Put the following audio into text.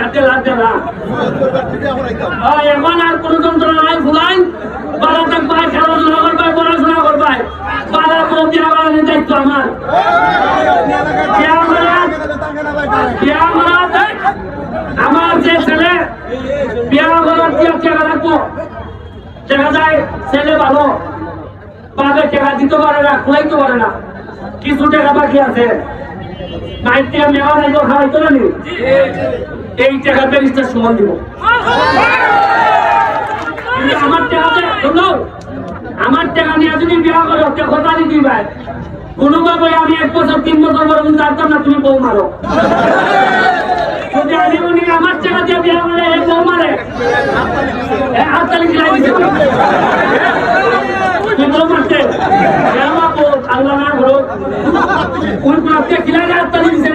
হাতে লাগছে না এখন আর কোনো যন্ত্রণা নাই ভুলাই বালা থাকবাই খেলাধুলা করবাই পড়াশোনা করবাই বালা কোনো বিয়া বানানোর দায়িত্ব আমার আমার যে ছেলে বিয়া করার দিয়ে টাকা রাখবো দেখা যায় ছেলে ভালো বাপে টাকা দিতে পারে না খুলাইতে পারে না কিছু টাকা বাকি আছে মাইক থেকে মেওয়া রাইব খাওয়াইতো না নি এই টাকা ব্যারিস্টার সমান দিব আমার টাকা শুনো আমার টাকা নিয়ে যদি বিয়া করো কথা দিতে ভাই কোনোভাবে আমি 1 বছর 3 বছর পরে জানতাম না তুমি বউ মারো যদি আমি উনি আমার টাকা দিয়ে বিয়া করলে বউ মারে হাততালি খিলাই দিতে তুই বউ মারতে আল্লাহ না করো ওই খিলাই হাততালি দিছে